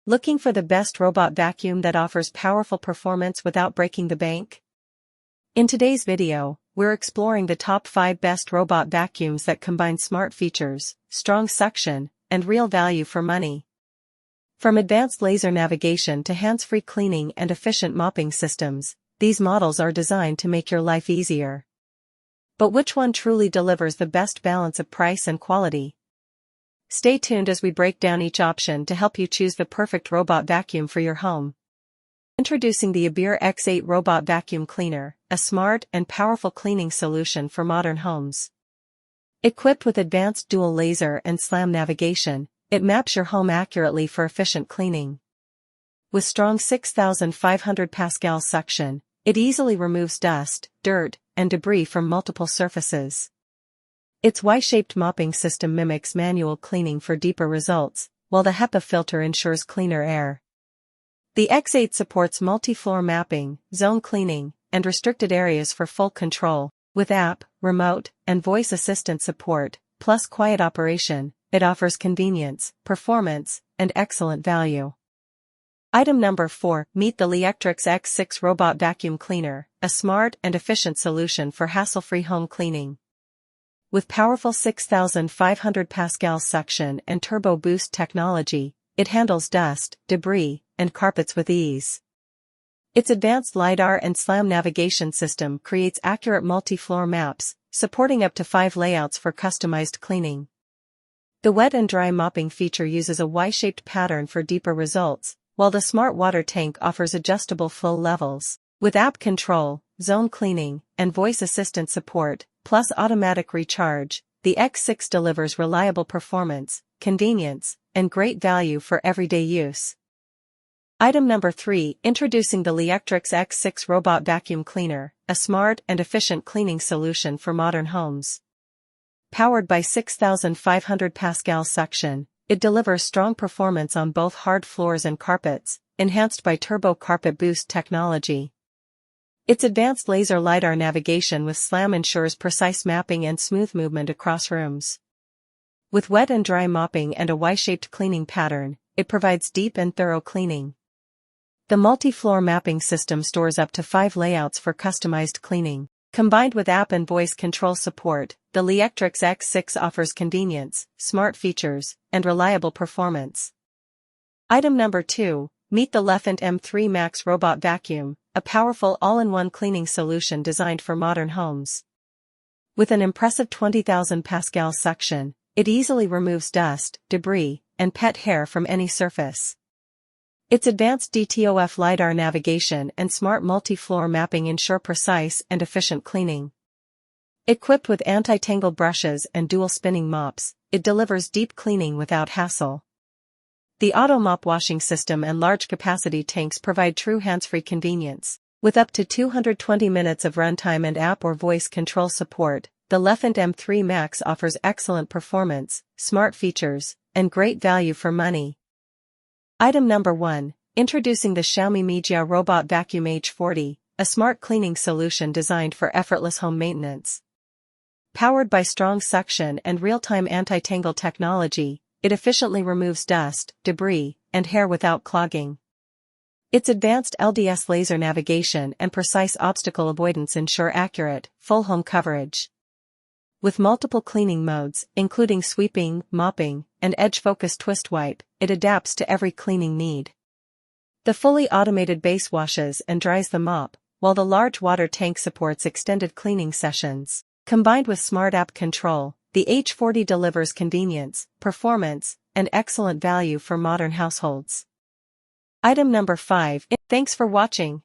Looking for the best robot vacuum that offers powerful performance without breaking the bank? In today's video, we're exploring the top 5 best robot vacuums that combine smart features, strong suction, and real value for money. From advanced laser navigation to hands-free cleaning and efficient mopping systems, these models are designed to make your life easier. But which one truly delivers the best balance of price and quality? Stay tuned as we break down each option to help you choose the perfect robot vacuum for your home. Introducing the ABIR X8 Robot Vacuum Cleaner, a smart and powerful cleaning solution for modern homes. Equipped with advanced dual laser and SLAM navigation, it maps your home accurately for efficient cleaning. With strong 6,500 Pascal suction, it easily removes dust, dirt, and debris from multiple surfaces. Its Y-shaped mopping system mimics manual cleaning for deeper results, while the HEPA filter ensures cleaner air. The X8 supports multi-floor mapping, zone cleaning, and restricted areas for full control. With app, remote, and voice assistant support, plus quiet operation, it offers convenience, performance, and excellent value. Item number 4. Meet the Liectroux X6 Robot Vacuum Cleaner, a smart and efficient solution for hassle-free home cleaning. With powerful 6,500 Pascal suction and turbo boost technology, it handles dust, debris, and carpets with ease. Its advanced LiDAR and SLAM navigation system creates accurate multi-floor maps, supporting up to 5 layouts for customized cleaning. The wet and dry mopping feature uses a Y-shaped pattern for deeper results, while the smart water tank offers adjustable flow levels. With app control, zone cleaning, and voice assistant support, plus automatic recharge, the X6 delivers reliable performance, convenience, and great value for everyday use. Item number 3. Introducing the Liectroux X6 Robot Vacuum Cleaner, a smart and efficient cleaning solution for modern homes. Powered by 6,500 Pascal suction, it delivers strong performance on both hard floors and carpets, enhanced by turbo carpet boost technology. Its advanced laser LiDAR navigation with SLAM ensures precise mapping and smooth movement across rooms. With wet and dry mopping and a Y-shaped cleaning pattern, it provides deep and thorough cleaning. The multi-floor mapping system stores up to 5 layouts for customized cleaning. Combined with app and voice control support, the Liectroux X6 offers convenience, smart features, and reliable performance. Item number 2. Meet the Lefant M3 Max Robot Vacuum, a powerful all-in-one cleaning solution designed for modern homes. With an impressive 20,000 Pascal suction, it easily removes dust, debris, and pet hair from any surface. Its advanced DTOF LiDAR navigation and smart multi-floor mapping ensure precise and efficient cleaning. Equipped with anti-tangle brushes and dual spinning mops, it delivers deep cleaning without hassle. The auto mop washing system and large capacity tanks provide true hands-free convenience. With up to 220 minutes of runtime and app or voice control support, the Lefant M3 Max offers excellent performance, smart features, and great value for money. Item number 1. Introducing the Xiaomi MIJIA Robot Vacuum H40, a smart cleaning solution designed for effortless home maintenance. Powered by strong suction and real-time anti-tangle technology, it efficiently removes dust, debris, and hair without clogging. Its advanced LDS laser navigation and precise obstacle avoidance ensure accurate, full home coverage. With multiple cleaning modes, including sweeping, mopping, and edge-focused twist wipe, it adapts to every cleaning need. The fully automated base washes and dries the mop, while the large water tank supports extended cleaning sessions. Combined with smart app control, the H40 delivers convenience, performance, and excellent value for modern households. Item number 5. Thanks for watching.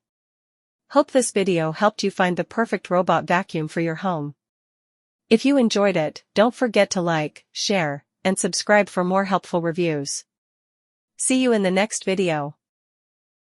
Hope this video helped you find the perfect robot vacuum for your home. If you enjoyed it, don't forget to like, share, and subscribe for more helpful reviews. See you in the next video.